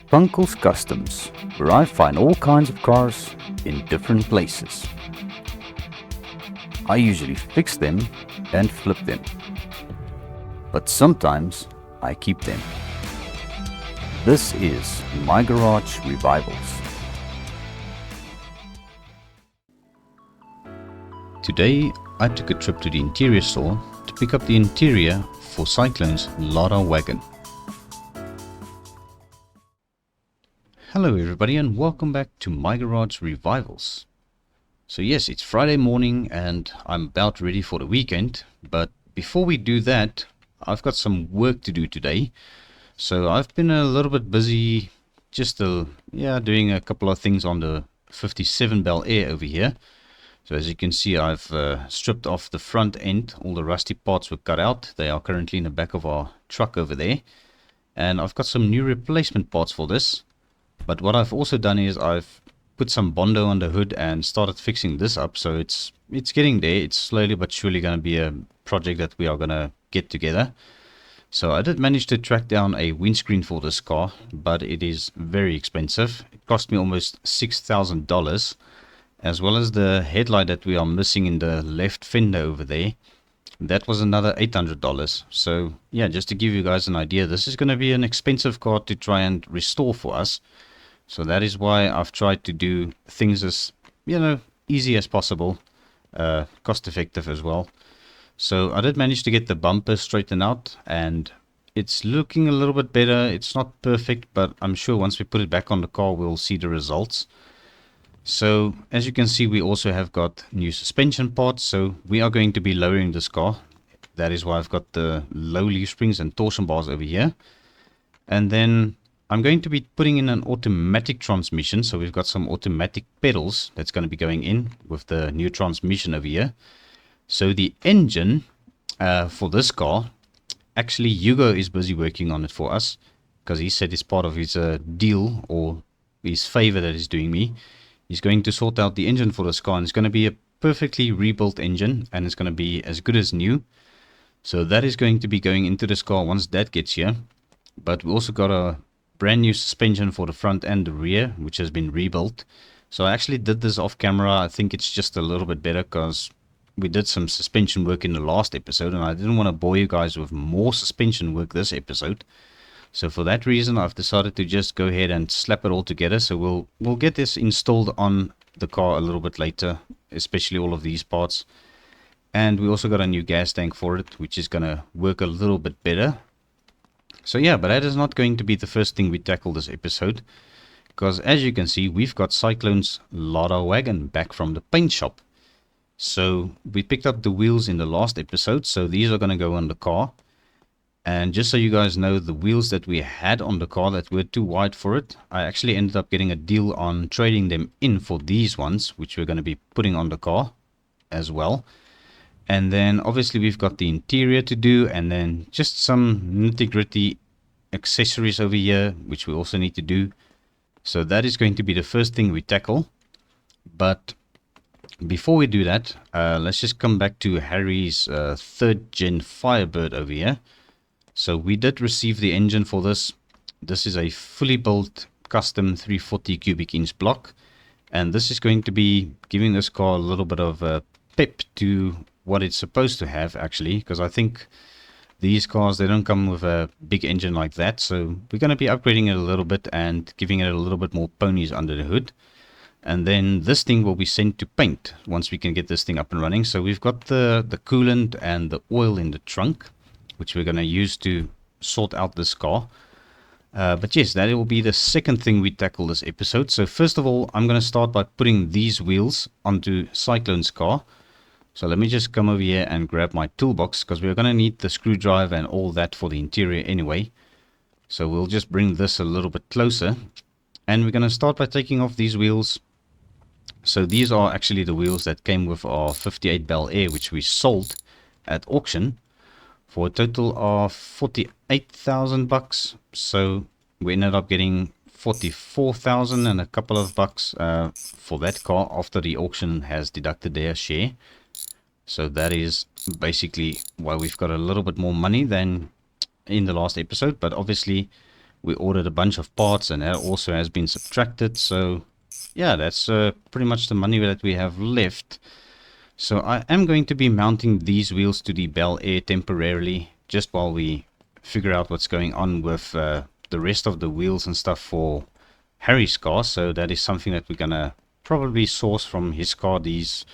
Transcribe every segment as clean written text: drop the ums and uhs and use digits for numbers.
FUNCLE's Customs, where I find all kinds of cars in different places. I usually fix them and flip them, but sometimes I keep them. This is My Garage Revivals. Today I took a trip to the interior store to pick up the interior for Cyclone's Lada Wagon. Hello everybody and welcome back to My Garage Revivals. So yes, it's Friday morning and I'm about ready for the weekend, but before we do that, I've got some work to do today. So I've been a little bit busy doing a couple of things on the 57 Belair over here. So as you can see, I've stripped off the front end. All the rusty parts were cut out. They are currently in the back of our truck over there. And I've got some new replacement parts for this. But what I've also done is I've put some Bondo on the hood and started fixing this up. So it's getting there. It's slowly but surely going to be a project that we are going to get together. So I did manage to track down a windscreen for this car, but it is very expensive. It cost me almost $6,000. As well as the headlight that we are missing in the left fender over there. That was another $800. So yeah, just to give you guys an idea, this is going to be an expensive car to try and restore for us. So that is why I've tried to do things as, easy as possible, cost effective as well. So I did manage to get the bumper straightened out and it's looking a little bit better. It's not perfect, but I'm sure once we put it back on the car, we'll see the results. So as you can see, we also have got new suspension parts. So we are going to be lowering this car. That is why I've got the low leaf springs and torsion bars over here. And then I'm going to be putting in an automatic transmission. So we've got some automatic pedals that's going to be going in with the new transmission over here. So the engine for this car, actually Hugo is busy working on it for us. Because he said it's part of his deal or his favor that he's doing me. He's going to sort out the engine for this car, and it's going to be a perfectly rebuilt engine, and it's going to be as good as new. So that is going to be going into this car once that gets here. But we also got a brand new suspension for the front and the rear, which has been rebuilt. So I actually did this off camera. I think it's just a little bit better because we did some suspension work in the last episode, and I didn't want to bore you guys with more suspension work this episode. So for that reason, I've decided to just go ahead and slap it all together. So we'll get this installed on the car a little bit later, especially all of these parts. And we also got a new gas tank for it, which is going to work a little bit better. So yeah, but that is not going to be the first thing we tackle this episode. Because as you can see, we've got Cyclone's Lada Wagon back from the paint shop. So we picked up the wheels in the last episode, so these are going to go on the car. And just so you guys know, the wheels that we had on the car that were too wide for it, I actually ended up getting a deal on trading them in for these ones, which we're going to be putting on the car as well. And then obviously we've got the interior to do, and then just some nitty-gritty accessories over here, which we also need to do. So that is going to be the first thing we tackle. But before we do that, let's just come back to Harry's 3rd gen Firebird over here. So we did receive the engine for this. This is a fully built custom 340 cubic inch block. And this is going to be giving this car a little bit of a pep to what it's supposed to have actually. Because I think these cars, they don't come with a big engine like that. So we're going to be upgrading it a little bit and giving it a little bit more ponies under the hood. And then this thing will be sent to paint once we can get this thing up and running. So we've got the coolant and the oil in the trunk, which we're going to use to sort out this car. But yes, that will be the second thing we tackle this episode. So first of all, I'm going to start by putting these wheels onto Cyclone's car. So let me just come over here and grab my toolbox, because we're going to need the screwdriver and all that for the interior anyway. So we'll just bring this a little bit closer. And we're going to start by taking off these wheels. So these are actually the wheels that came with our 58 Belair, which we sold at auction for a total of 48,000 bucks. So we ended up getting 44,000 and a couple of bucks for that car after the auction has deducted their share. So that is basically why we've got a little bit more money than in the last episode. But obviously we ordered a bunch of parts, and that also has been subtracted. So yeah, that's pretty much the money that we have left. So I am going to be mounting these wheels to the Belair temporarily, just while we figure out what's going on with the rest of the wheels and stuff for Harry's car. So that is something that we're gonna probably source from his car, these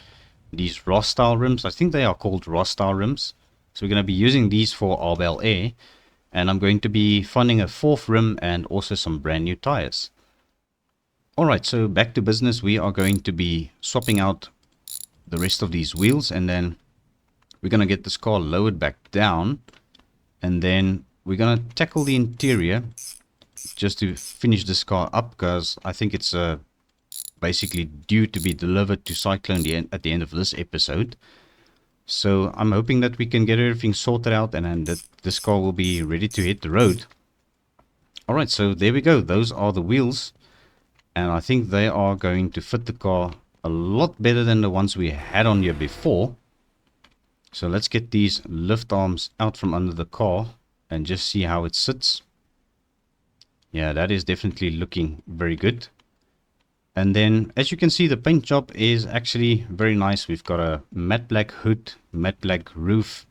Ross style rims. I think they are called Ross style rims. So we're gonna be using these for our Belair, and I'm going to be funding a 4th rim and also some brand new tires. Alright, so back to business. We are going to be swapping out the rest of these wheels, and then we're going to get this car lowered back down, and then we're going to tackle the interior just to finish this car up, because I think it's basically due to be delivered to Cyclone at the end of this episode. So I'm hoping that we can get everything sorted out, and then that this car will be ready to hit the road. Alright, so there we go. Those are the wheels, and I think they are going to fit the car a lot better than the ones we had on here before. So let's get these lift arms out from under the car and just see how it sits. Yeah, that is definitely looking very good. And then, as you can see, the paint job is actually very nice. We've got a matte black hood, matte black roof,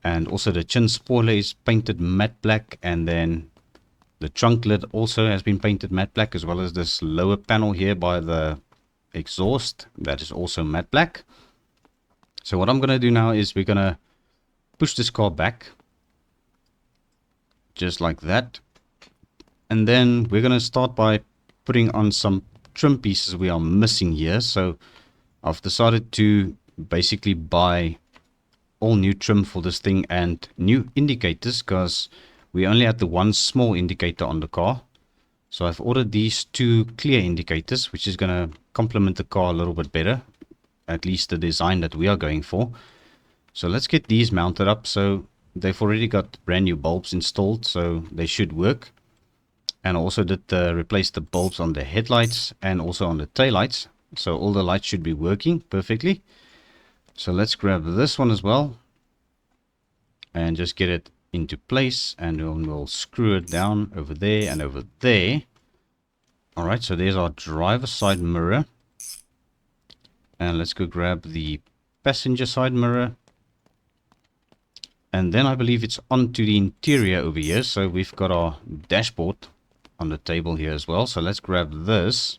and also the chin spoiler is painted matte black, and then the trunk lid also has been painted matte black, as well as this lower panel here by the exhaust, that is also matte black. So what I'm going to do now is we're going to push this car back just like that, and then we're going to start by putting on some trim pieces we are missing here. So I've decided to basically buy all new trim for this thing and new indicators, because we only had the one small indicator on the car. So I've ordered these 2 clear indicators, which is going to complement the car a little bit better, at least the design that we are going for. So let's get these mounted up. So they've already got brand new bulbs installed, so they should work. And I also did replace the bulbs on the headlights and also on the taillights, so all the lights should be working perfectly. So let's grab this one as well and just get it into place, and then we'll screw it down over there and over there. Alright, so there's our driver side mirror, and let's go grab the passenger side mirror, and then I believe it's onto the interior over here. So we've got our dashboard on the table here as well, so let's grab this.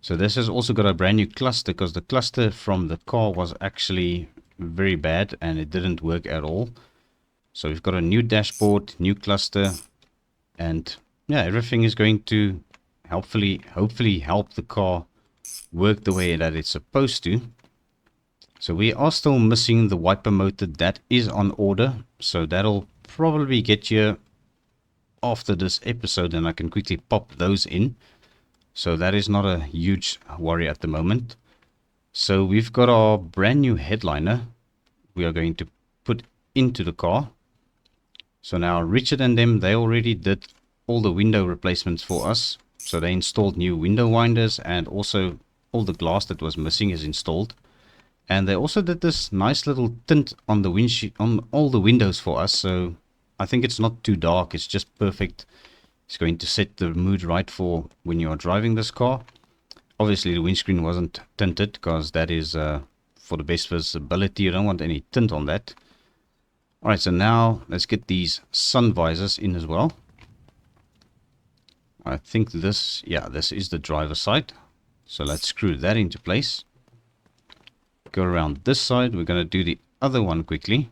So this has also got a brand new cluster, because the cluster from the car was actually very bad and it didn't work at all. So we've got a new dashboard, new cluster, and yeah, everything is going to hopefully help the car work the way that it's supposed to. So we are still missing the wiper motor. That is on order, so that'll probably get here after this episode, and I can quickly pop those in. So that is not a huge worry at the moment. So we've got our brand new headliner we are going to put into the car. So now Richard and them, they already did all the window replacements for us. So they installed new window winders, and also all the glass that was missing is installed. And they also did this nice little tint on the windshield, on all the windows for us. So I think it's not too dark, it's just perfect. It's going to set the mood right for when you are driving this car. Obviously the windscreen wasn't tinted, because that is for the best visibility. You don't want any tint on that. Alright, so now let's get these sun visors in as well. I think this, yeah, this is the driver's side. So let's screw that into place. Go around this side. We're going to do the other one quickly.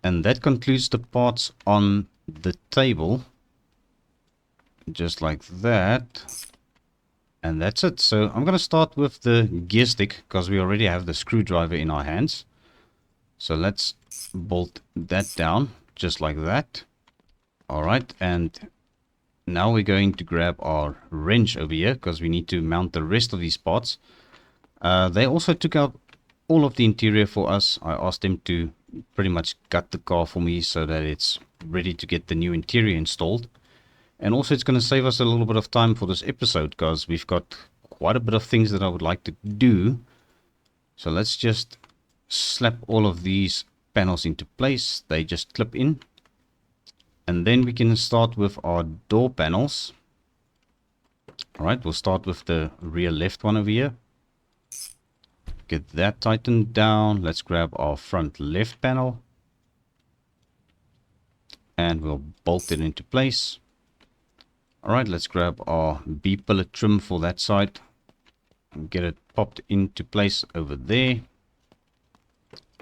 And that concludes the parts on the table. Just like that. And that's it. So I'm going to start with the gear stick, because we already have the screwdriver in our hands. So let's bolt that down just like that. Alright, and now we're going to grab our wrench over here, because we need to mount the rest of these parts. They also took out all of the interior for us. I asked them to pretty much gut the car for me so that it's ready to get the new interior installed. And also it's going to save us a little bit of time for this episode, because we've got quite a bit of things that I would like to do. So let's just slap all of these panels into place. They just clip in. And then we can start with our door panels. Alright, we'll start with the rear left one over here. Get that tightened down. Let's grab our front left panel. And we'll bolt it into place. Alright, let's grab our B-pillar trim for that side. And get it popped into place over there.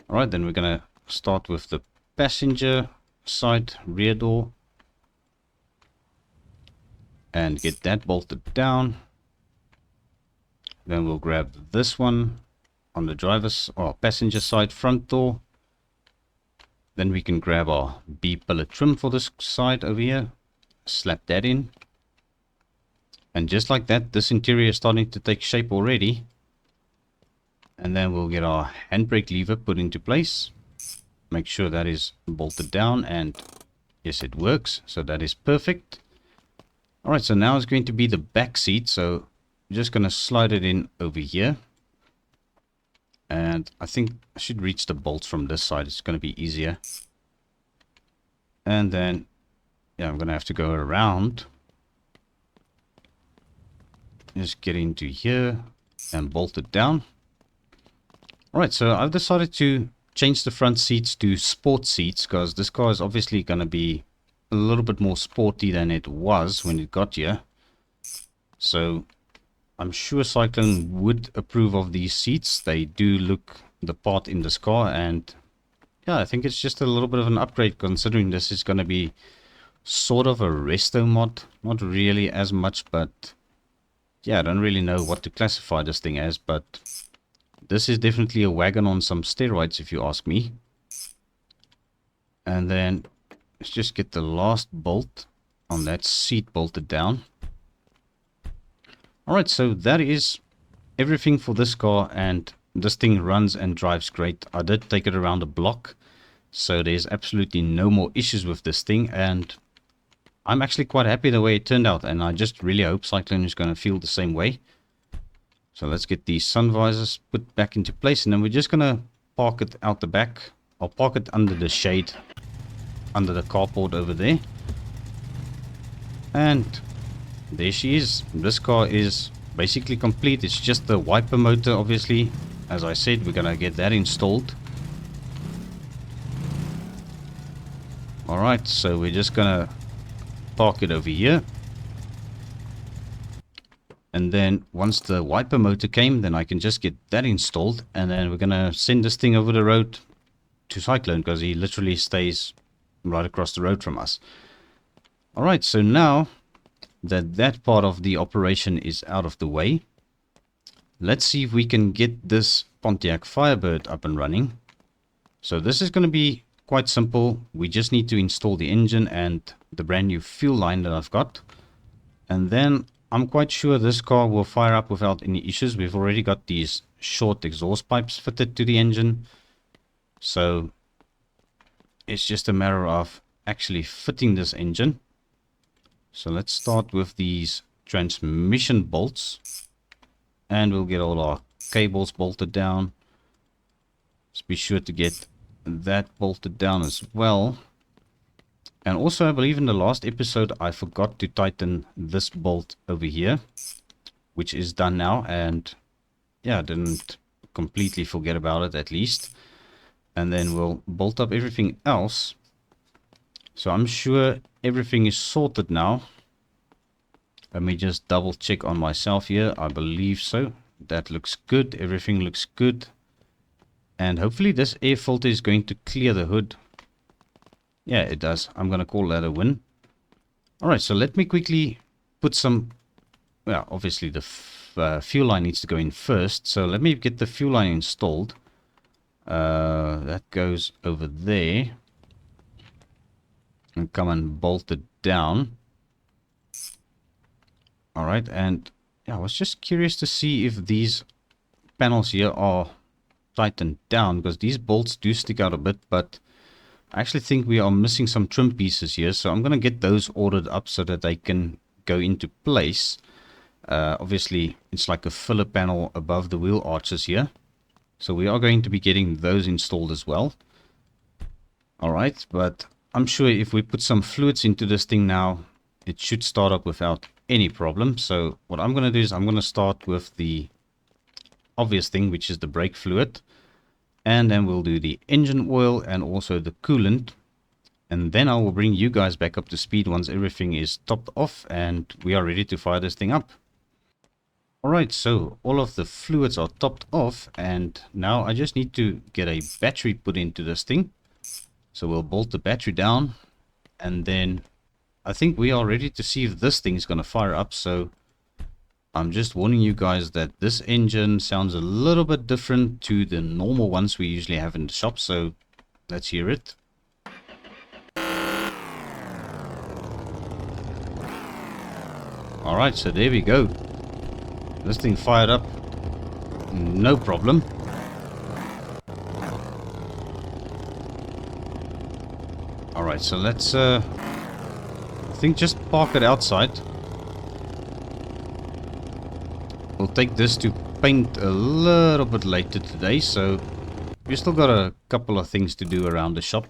Alright, then we're going to start with the passenger side rear door. And get that bolted down. Then we'll grab this one on the driver's or passenger side front door. Then we can grab our B-pillar trim for this side over here. Slap that in. And just like that, this interior is starting to take shape already. And then we'll get our handbrake lever put into place. Make sure that is bolted down, and yes, it works. So that is perfect. Alright, so now it's going to be the back seat. So I'm just going to slide it in over here. And I think I should reach the bolts from this side. It's going to be easier. And then, yeah, I'm going to have to go around. Just get into here and bolt it down. Alright, so I've decided to change the front seats to sport seats because this car is obviously going to be a little bit more sporty than it was when it got here. So I'm sure Cyclone would approve of these seats. They do look the part in this car, and yeah, I think it's just a little bit of an upgrade considering this is going to be sort of a resto mod. Not really as much, but yeah, I don't really know what to classify this thing as, but this is definitely a wagon on some steroids if you ask me. And then let's just get the last bolt on that seat bolted down. Alright, so that is everything for this car, and this thing runs and drives great. I did take it around the block, so there's absolutely no more issues with this thing, and I'm actually quite happy the way it turned out, and I just really hope Cyclone is going to feel the same way. So let's get these sun visors put back into place, and then we're just going to park it out the back. I'll park it under the shade, under the carport over there. And there she is. This car is basically complete. It's just the wiper motor, obviously. As I said, we're going to get that installed. Alright, so we're just going to park it over here. And then once the wiper motor came, then I can just get that installed. And then we're going to send this thing over the road to Cyclone, because he literally stays right across the road from us. Alright, so now that that part of the operation is out of the way, let's see if we can get this Pontiac Firebird up and running. So this is going to be quite simple. We just need to install the engine and the brand new fuel line that I've got. And then I'm quite sure this car will fire up without any issues. We've already got these short exhaust pipes fitted to the engine. So it's just a matter of actually fitting this engine. So let's start with these transmission bolts. And we'll get all our cables bolted down. Just be sure to get that bolted down as well. And also, I believe in the last episode I forgot to tighten this bolt over here, which is done now. And yeah, I didn't completely forget about it, at least. And then we'll bolt up everything else. So I'm sure everything is sorted now. Let me just double check on myself here. I believe so. That looks good. Everything looks good. And hopefully this air filter is going to clear the hood. Yeah, it does. I'm going to call that a win. Alright, so let me quickly put some... Well, obviously the fuel line needs to go in first. So let me get the fuel line installed. That goes over there. And come and bolt it down. Alright, and yeah, I was just curious to see if these panels here are tightened down, because these bolts do stick out a bit, but I actually think we are missing some trim pieces here, so I'm going to get those ordered up so that they can go into place. Obviously, it's like a filler panel above the wheel arches here, so we are going to be getting those installed as well. Alright, but I'm sure if we put some fluids into this thing now, it should start up without any problem. So what I'm going to do is I'm going to start with the obvious thing, which is the brake fluid. And then we'll do the engine oil and also the coolant. And then I will bring you guys back up to speed once everything is topped off and we are ready to fire this thing up. Alright, so all of the fluids are topped off and now I just need to get a battery put into this thing. So we'll bolt the battery down and then I think we are ready to see if this thing is going to fire up. So I'm just warning you guys that this engine sounds a little bit different to the normal ones we usually have in the shop. So let's hear it. Alright, so there we go. This thing fired up. No problem. Alright, so let's I think just park it outside. We'll take this to paint a little bit later today, so we've still got a couple of things to do around the shop.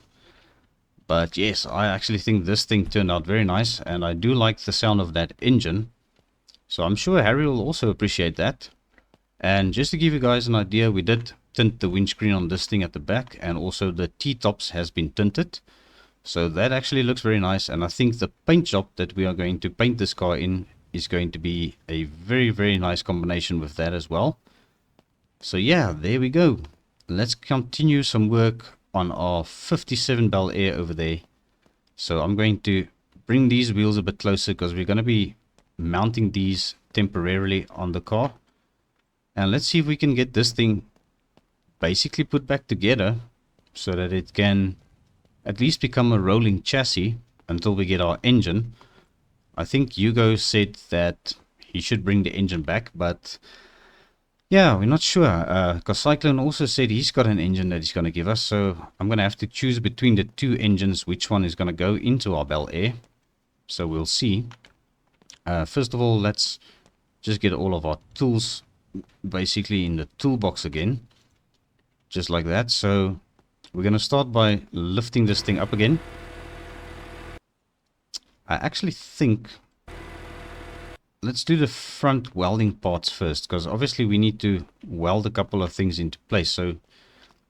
But yes, I actually think this thing turned out very nice, and I do like the sound of that engine. So I'm sure Harry will also appreciate that. And just to give you guys an idea, we did tint the windscreen on this thing at the back, and also the T-tops has been tinted. So that actually looks very nice, and I think the paint job that we are going to paint this car in is going to be a very, very nice combination with that as well. So yeah, there we go. Let's continue some work on our 57 Belair over there. So I'm going to bring these wheels a bit closer because we're going to be mounting these temporarily on the car. And let's see if we can get this thing basically put back together so that it can at least become a rolling chassis until we get our engine. I think Hugo said that he should bring the engine back, but yeah, we're not sure, because Cyclone also said he's got an engine that he's going to give us, so I'm going to have to choose between the two engines which one is going to go into our Belair. So we'll see. First of all, let's just get all of our tools basically in the toolbox again, just like that. So we're going to start by lifting this thing up again. I actually think let's do the front welding parts first, because obviously we need to weld a couple of things into place. So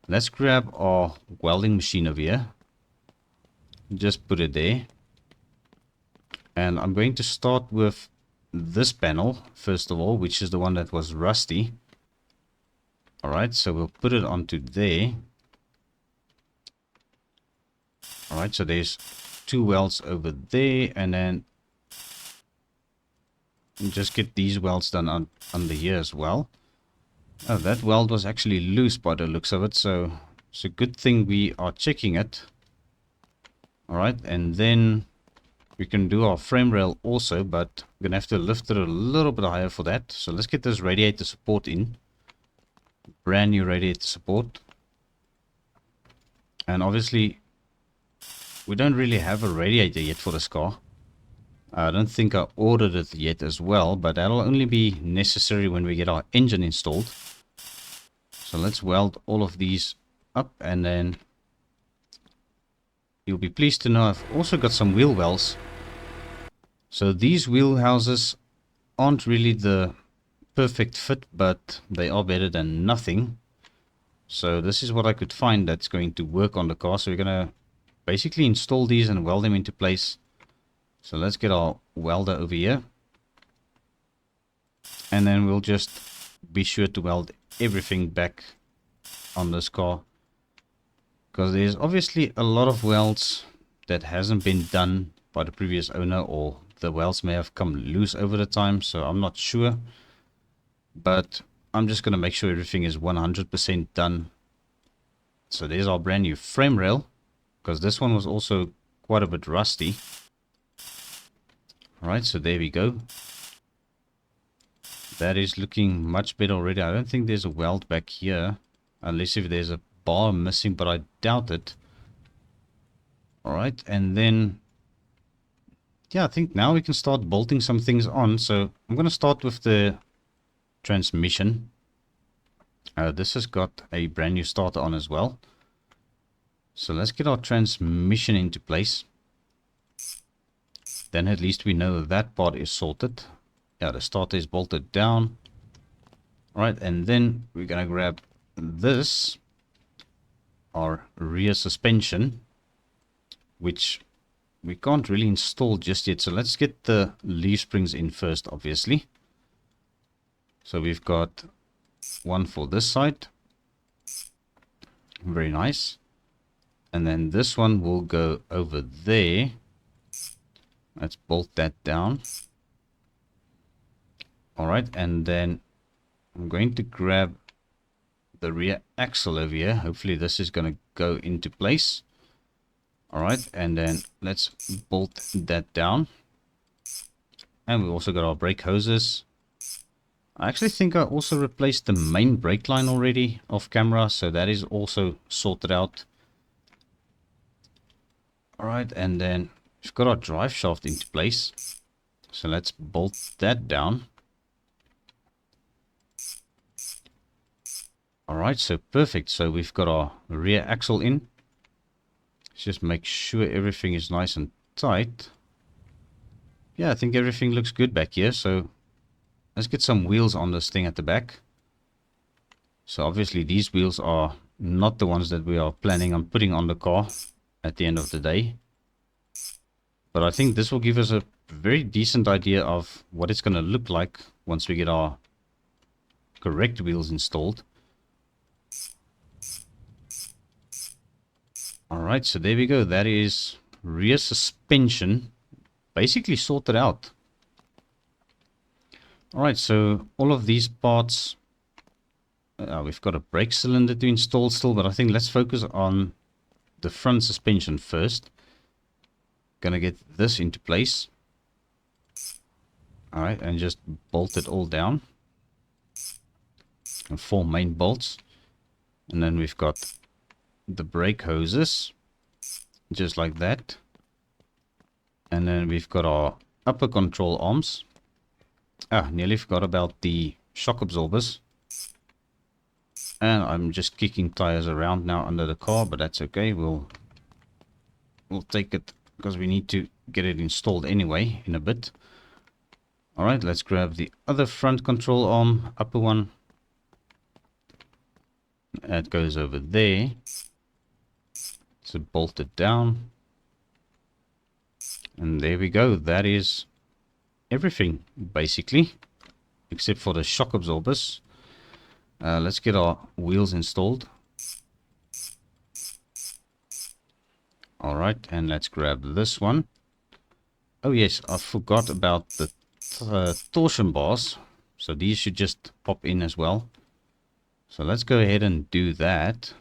let's grab our welding machine over here, just put it there, and I'm going to start with this panel first of all, which is the one that was rusty. Alright, so we'll put it onto there. Alright, so there's two welds over there, and then just get these welds done under here as well. Oh, that weld was actually loose by the looks of it, so it's a good thing we are checking it. Alright, and then we can do our frame rail also, but we're going to have to lift it a little bit higher for that. So let's get this radiator support in. Brand new radiator support. And obviously we don't really have a radiator yet for this car. I don't think I ordered it yet as well, but that'll only be necessary when we get our engine installed. So let's weld all of these up, and then you'll be pleased to know I've also got some wheel wells. So these wheel houses aren't really the perfect fit, but they are better than nothing. So this is what I could find that's going to work on the car. So we're going to basically install these and weld them into place. So let's get our welder over here. And then we'll just be sure to weld everything back on this car, because there's obviously a lot of welds that hasn't been done by the previous owner, or the welds may have come loose over the time, so I'm not sure. But I'm just going to make sure everything is 100% done. So there's our brand new frame rail, because this one was also quite a bit rusty. Alright, so there we go. That is looking much better already. I don't think there's a weld back here, unless if there's a bar missing, but I doubt it. Alright, and then yeah, I think now we can start bolting some things on. So I'm going to start with the transmission. This has got a brand new starter on as well. So let's get our transmission into place. Then at least we know that part is sorted. Yeah, the starter is bolted down. Alright, and then we're gonna grab this, our rear suspension, which we can't really install just yet. So let's get the leaf springs in first, obviously. So we've got one for this side. Very nice. And then this one will go over there. Let's bolt that down. Alright, and then I'm going to grab the rear axle over here. Hopefully this is going to go into place. Alright, and then let's bolt that down. And we also got our brake hoses. I actually think I also replaced the main brake line already off camera, so that is also sorted out. Alright, and then we've got our drive shaft into place. So let's bolt that down. Alright, so perfect. So we've got our rear axle in. Let's just make sure everything is nice and tight. Yeah, I think everything looks good back here. So let's get some wheels on this thing at the back. So obviously these wheels are not the ones that we are planning on putting on the car at the end of the day. But I think this will give us a very decent idea of what it's going to look like once we get our correct wheels installed. Alright, so there we go. That is rear suspension basically sorted out. Alright, so all of these parts, we've got a brake cylinder to install still, but I think let's focus on the front suspension first. Gonna get this into place. Alright, and just bolt it all down. And 4 main bolts. And then we've got the brake hoses, just like that. And then we've got our upper control arms. Nearly forgot about the shock absorbers. And I'm just kicking tires around now under the car, but that's okay. We'll take it because we need to get it installed anyway in a bit. Alright, let's grab the other front control arm, upper one. That goes over there. So bolt it down. And there we go. That is everything, basically. Except for the shock absorbers. Let's get our wheels installed. Alright, and let's grab this one. Oh yes, I forgot about the torsion bars. So these should just pop in as well. So let's go ahead and do that.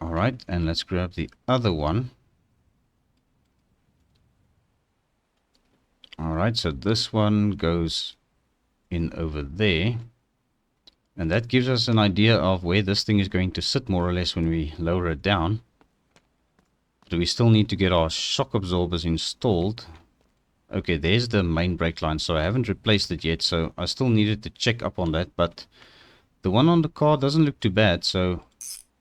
Alright, and let's grab the other one. Alright, so this one goes in over there. And that gives us an idea of where this thing is going to sit more or less when we lower it down. But we still need to get our shock absorbers installed. Okay, there's the main brake line, so I haven't replaced it yet, so I still needed to check up on that, but the one on the car doesn't look too bad, so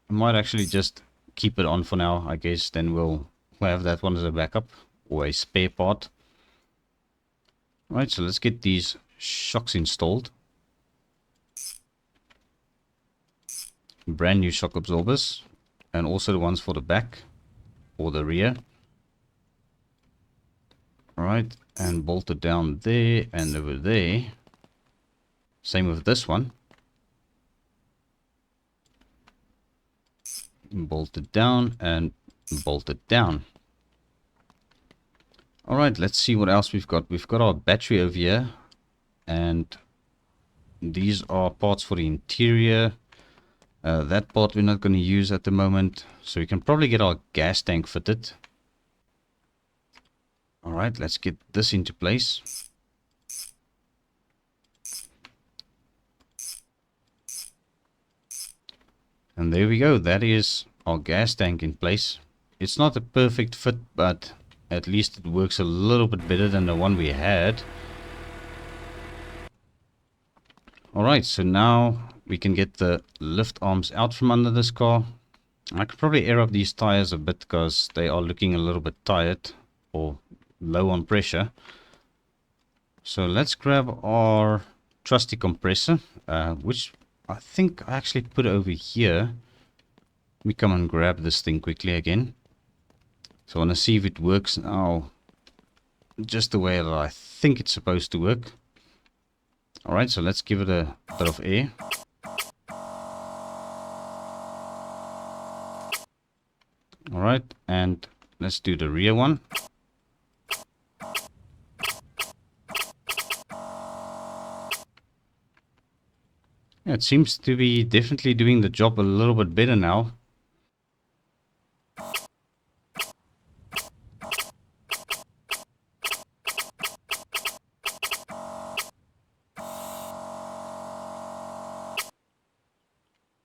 I might actually just keep it on for now, I guess. Then we'll have that one as a backup or a spare part. Right, so let's get these shocks installed. Brand new shock absorbers, and also the ones for the back or the rear. Alright, and bolt it down there and over there. Same with this one. Bolt it down and bolt it down. Alright, let's see what else we've got. We've got our battery over here, and these are parts for the interior. That part we're not going to use at the moment, so we can probably get our gas tank fitted. Alright, let's get this into place. And there we go, that is our gas tank in place. It's not a perfect fit, but at least it works a little bit better than the one we had. Alright, so now we can get the lift arms out from under this car. I could probably air up these tires a bit because they are looking a little bit tired or low on pressure. So let's grab our trusty compressor, which I think I actually put over here. Let me come and grab this thing quickly again. So I want to see if it works now just the way that I think it's supposed to work. Alright, so let's give it a bit of air. Alright, and let's do the rear one. Yeah, it seems to be definitely doing the job a little bit better now.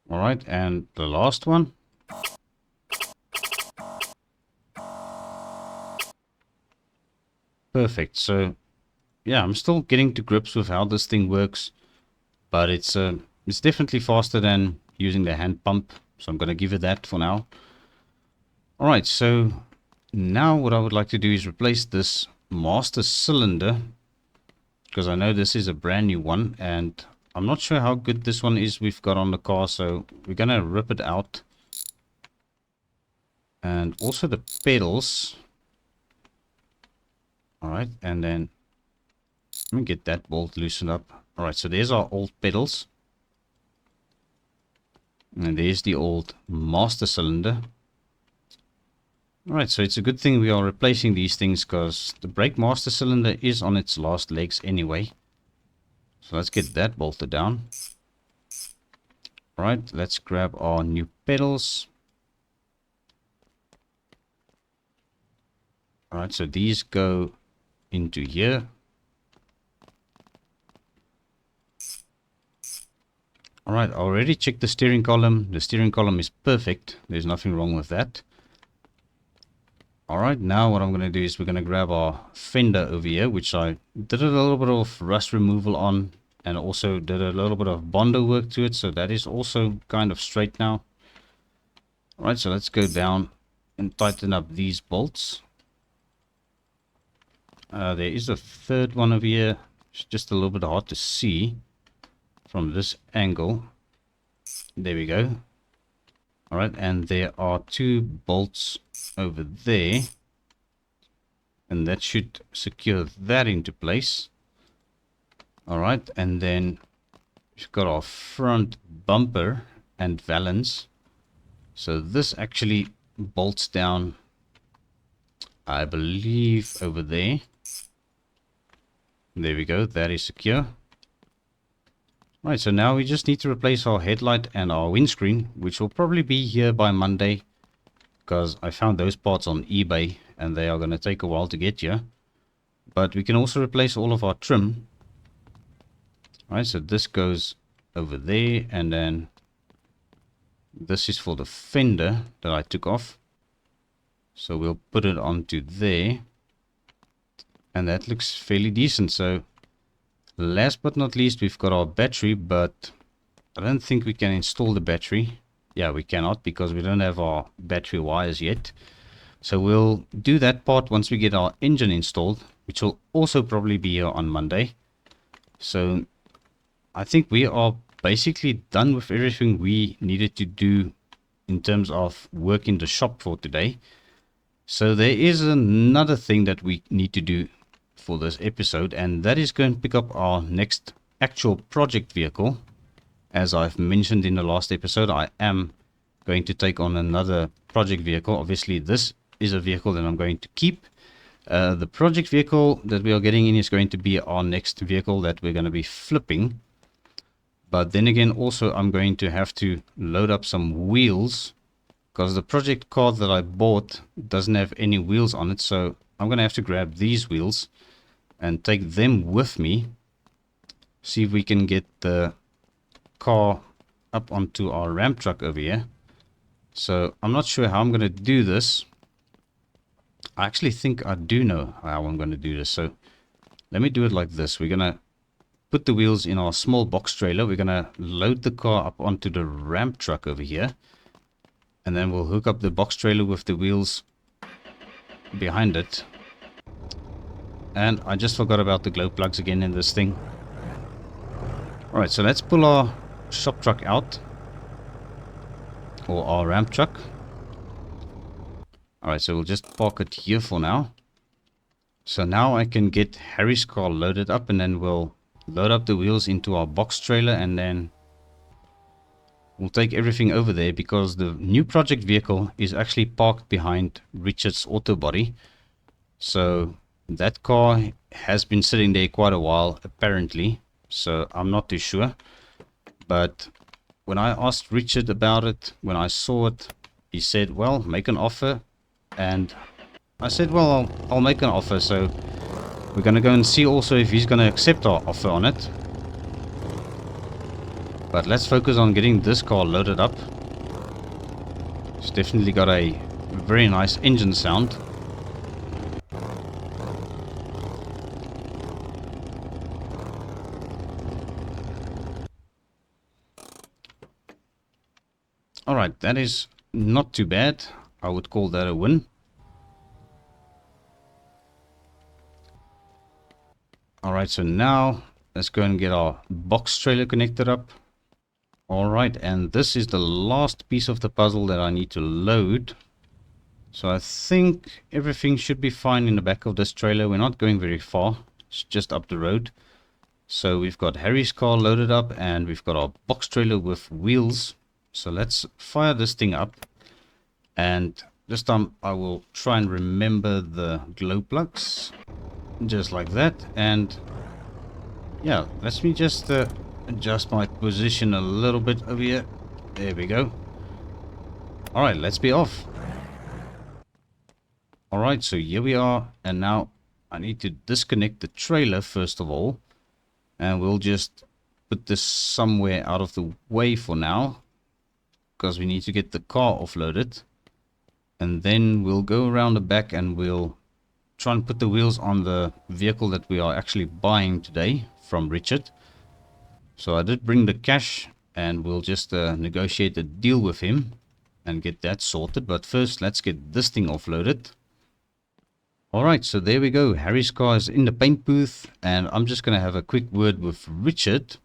Alright, and the last one. Perfect. So, yeah, I'm still getting to grips with how this thing works. But it's definitely faster than using the hand pump. So I'm going to give it that for now. Alright, so now what I would like to do is replace this master cylinder. Because I know this is a brand new one. And I'm not sure how good this one is we've got on the car. So we're going to rip it out. And also the pedals. Alright, and then let me get that bolt loosened up. Alright, so there's our old pedals. And there's the old master cylinder. Alright, so it's a good thing we are replacing these things because the brake master cylinder is on its last legs anyway. So let's get that bolted down. Alright, let's grab our new pedals. Alright, so these go into here. Alright, I already checked the steering column. The steering column is perfect. There's nothing wrong with that. Alright, now what I'm going to do is we're going to grab our fender over here, which I did a little bit of rust removal on, and also did a little bit of Bondo work to it, so that is also kind of straight now. Alright, so let's go down and tighten up these bolts. There is a third one over here. It's just a little bit hard to see from this angle. There we go. Alright, and there are two bolts over there. And that should secure that into place. Alright, and then we've got our front bumper and valance. So this actually bolts down, I believe, over there. There we go, that is secure. Right, so now we just need to replace our headlight and our windscreen, which will probably be here by Monday, because I found those parts on eBay and they are going to take a while to get here. But we can also replace all of our trim. Right, so this goes over there, and then this is for the fender that I took off. So we'll put it onto there. And that looks fairly decent. So last but not least, we've got our battery, but I don't think we can install the battery. Yeah, we cannot because we don't have our battery wires yet. So we'll do that part once we get our engine installed, which will also probably be here on Monday. So I think we are basically done with everything we needed to do in terms of work in the shop for today. So there is another thing that we need to do for this episode, and that is going to pick up our next actual project vehicle. As I've mentioned in the last episode, I am going to take on another project vehicle. Obviously this is a vehicle that I'm going to keep. The project vehicle that we are getting in is going to be our next vehicle that we're going to be flipping. But then again, also I'm going to have to load up some wheels, because the project car that I bought doesn't have any wheels on it. So I'm going to have to grab these wheels and take them with me. See if we can get the car up onto our ramp truck over here. So I'm not sure how I'm going to do this. I actually think I do know how I'm going to do this. So let me do it like this. We're going to put the wheels in our small box trailer. We're going to load the car up onto the ramp truck over here. And then we'll hook up the box trailer with the wheels behind it. And I just forgot about the glow plugs again in this thing. Alright, so let's pull our shop truck out. Or our ramp truck. Alright, so we'll just park it here for now. So now I can get Harry's car loaded up, and then we'll load up the wheels into our box trailer, and then we'll take everything over there, because the new project vehicle is actually parked behind Richard's auto body. So that car has been sitting there quite a while apparently, so I'm not too sure. But when I asked Richard about it, when I saw it, he said, well, make an offer. And I said, well, I'll make an offer. So we're going to go and see also if he's going to accept our offer on it. But let's focus on getting this car loaded up. It's definitely got a very nice engine sound. Alright, that is not too bad. I would call that a win. Alright, so now let's go and get our box trailer connected up. Alright, and this is the last piece of the puzzle that I need to load. So I think everything should be fine in the back of this trailer. We're not going very far. It's just up the road. So we've got Harry's car loaded up, and we've got our box trailer with wheels. So let's fire this thing up. And this time I will try and remember the glow plugs. Just like that. And yeah, let me just adjust my position a little bit over here. There we go. Alright, let's be off. Alright, so here we are. And now I need to disconnect the trailer first of all. And we'll just put this somewhere out of the way for now, because we need to get the car offloaded. And then we'll go around the back and we'll try and put the wheels on the vehicle that we are actually buying today from Richard. So I did bring the cash, and we'll just negotiate a deal with him and get that sorted. But first, let's get this thing offloaded. Alright, so there we go. Harry's car is in the paint booth, and I'm just going to have a quick word with Richard,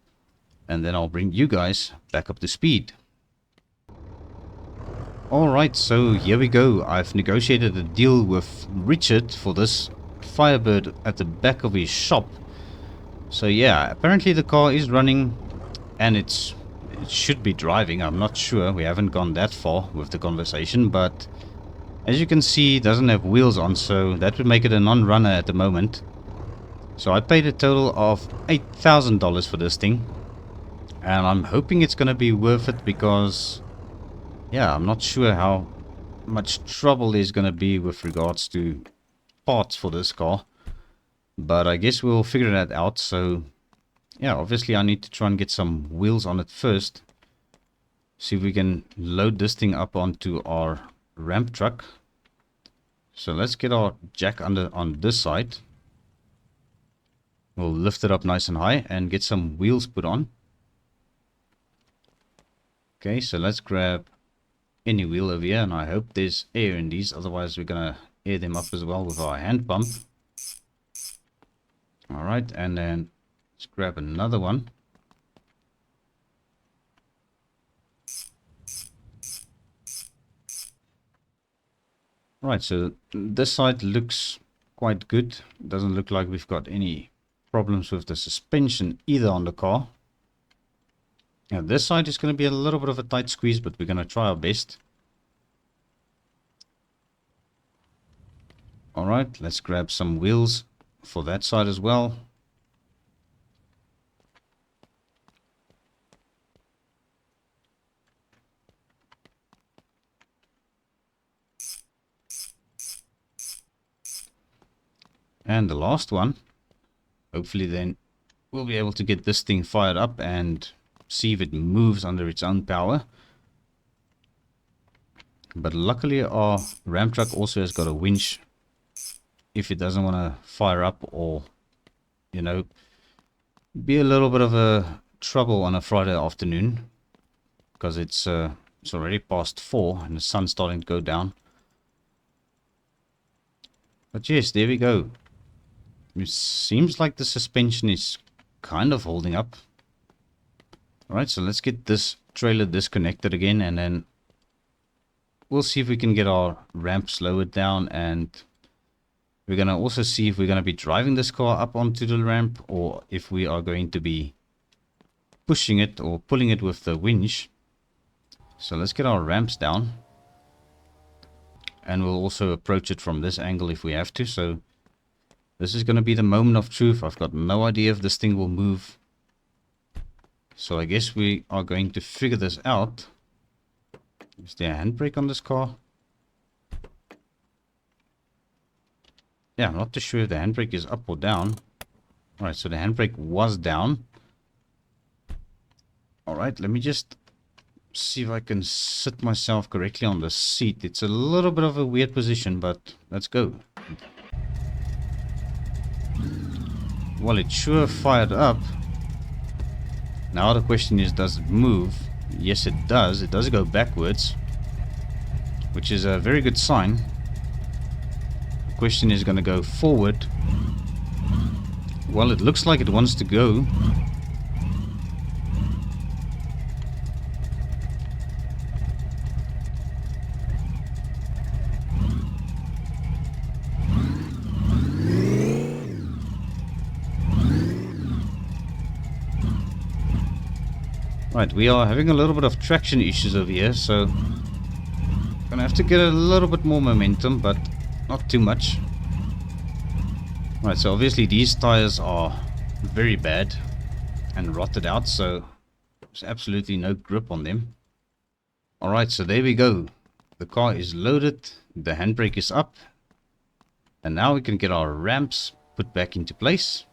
and then I'll bring you guys back up to speed. Alright, so here we go. I've negotiated a deal with Richard for this Firebird at the back of his shop. So yeah, apparently the car is running, and it should be driving. I'm not sure. We haven't gone that far with the conversation, but as you can see, it doesn't have wheels on, so that would make it a non-runner at the moment. So I paid a total of $8,000 for this thing, and I'm hoping it's going to be worth it, because yeah, I'm not sure how much trouble there's going to be with regards to parts for this car. But I guess we'll figure that out. So yeah, obviously I need to try and get some wheels on it first. See if we can load this thing up onto our ramp truck. So let's get our jack on this side. We'll lift it up nice and high and get some wheels put on. Okay, so let's grab any wheel over here, and I hope there's air in these, otherwise we're gonna air them up as well with our hand pump. Alright, and then let's grab another one. Right, so this side looks quite good. Doesn't look like we've got any problems with the suspension either on the car. Now this side is going to be a little bit of a tight squeeze, but we're going to try our best. Alright, let's grab some wheels for that side as well. And the last one. Hopefully then we'll be able to get this thing fired up and see if it moves under its own power. But luckily our ramp truck also has got a winch if it doesn't want to fire up, or you know, be a little bit of a trouble on a Friday afternoon, because it's already past 4 and the sun's starting to go down. But yes, there we go. It seems like the suspension is kind of holding up. Alright, so let's get this trailer disconnected again, and then we'll see if we can get our ramps lowered down, and we're going to also see if we're going to be driving this car up onto the ramp, or if we are going to be pushing it or pulling it with the winch. So let's get our ramps down, and we'll also approach it from this angle if we have to. So this is going to be the moment of truth. I've got no idea if this thing will move, so I guess we are going to figure this out. Is there a handbrake on this car? Yeah, I'm not too sure if the handbrake is up or down. Alright, so the handbrake was down. Alright, let me just see if I can sit myself correctly on the seat. It's a little bit of a weird position, but let's go. Well, it sure fired up. Now the question is, does it move? Yes, it does. It does go backwards, which is a very good sign. The question is going to go forward. Well, it looks like it wants to go. Right, we are having a little bit of traction issues over here, so gonna have to get a little bit more momentum, but not too much. Right, so obviously these tires are very bad and rotted out, so there's absolutely no grip on them. Alright, so there we go. The car is loaded, the handbrake is up, and now we can get our ramps put back into place.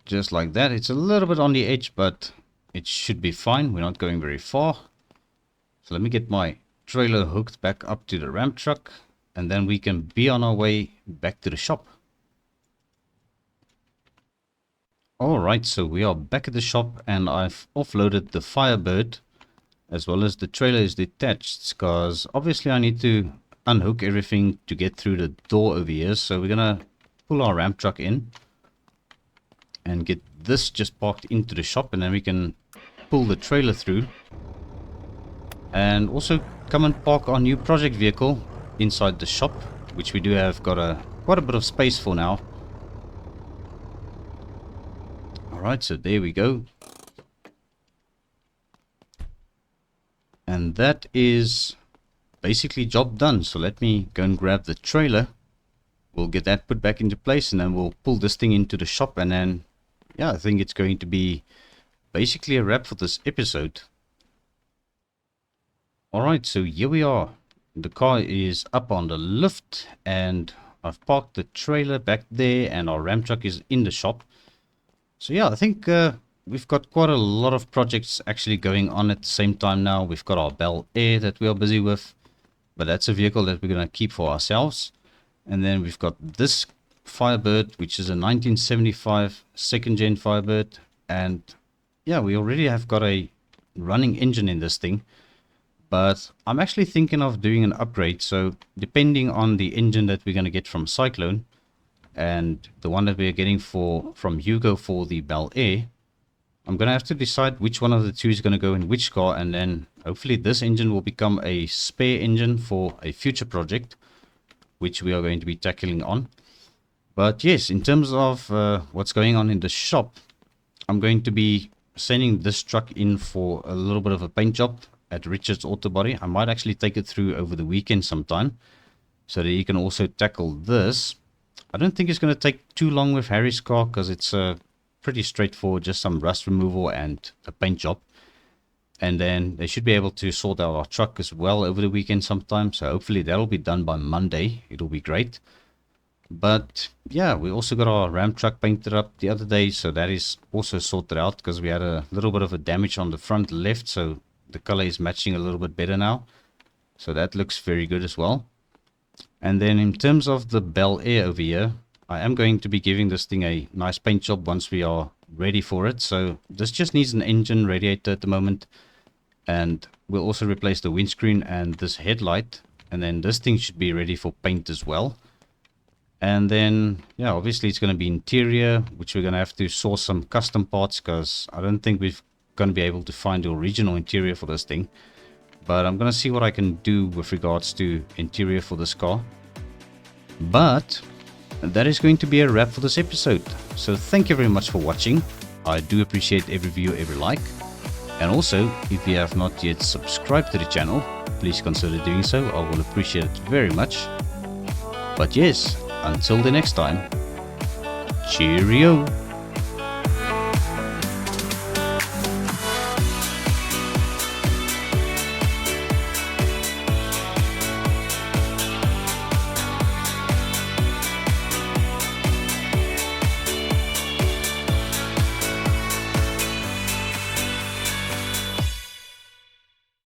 Just like that. It's a little bit on the edge, but it should be fine. We're not going very far. So let me get my trailer hooked back up to the ramp truck, and then we can be on our way back to the shop. Alright, so we are back at the shop, and I've offloaded the Firebird as well as the trailer is detached, because obviously I need to unhook everything to get through the door over here. So we're gonna pull our ramp truck in and get this just parked into the shop, and then we can pull the trailer through, and also come and park our new project vehicle inside the shop, which we do have got quite a bit of space for now. Alright, so there we go, and that is basically job done. So let me go and grab the trailer. We'll get that put back into place, and then we'll pull this thing into the shop, and then yeah, I think it's going to be basically a wrap for this episode. Alright, so here we are. The car is up on the lift, and I've parked the trailer back there, and our ramp truck is in the shop. So yeah, I think we've got quite a lot of projects actually going on at the same time now. We've got our Belair that we are busy with, but that's a vehicle that we're going to keep for ourselves. And then we've got this Firebird, which is a 1975 second gen Firebird, and yeah, we already have got a running engine in this thing, but I'm actually thinking of doing an upgrade. So depending on the engine that we're going to get from Cyclone and the one that we're getting from Hugo for the Belair, I'm going to have to decide which one of the two is going to go in which car, and then hopefully this engine will become a spare engine for a future project, which we are going to be tackling on. But yes, in terms of what's going on in the shop, I'm going to be sending this truck in for a little bit of a paint job at Richard's Auto Body. I might actually take it through over the weekend sometime, so that he can also tackle this. I don't think it's going to take too long with Harry's car, because it's pretty straightforward, just some rust removal and a paint job. And then they should be able to sort out our truck as well over the weekend sometime, so hopefully that'll be done by Monday. It'll be great. But yeah, we also got our Ram truck painted up the other day, so that is also sorted out, because we had a little bit of a damage on the front left, so the color is matching a little bit better now. So that looks very good as well. And then in terms of the Belair over here, I am going to be giving this thing a nice paint job once we are ready for it. So this just needs an engine radiator at the moment, and we'll also replace the windscreen and this headlight, and then this thing should be ready for paint as well. And then, yeah, obviously it's going to be interior, which we're going to have to source some custom parts, because I don't think we're going to be able to find the original interior for this thing. But I'm going to see what I can do with regards to interior for this car. But that is going to be a wrap for this episode. So thank you very much for watching. I do appreciate every view, every like. And also, if you have not yet subscribed to the channel, please consider doing so. I will appreciate it very much. But yes, until the next time, cheerio!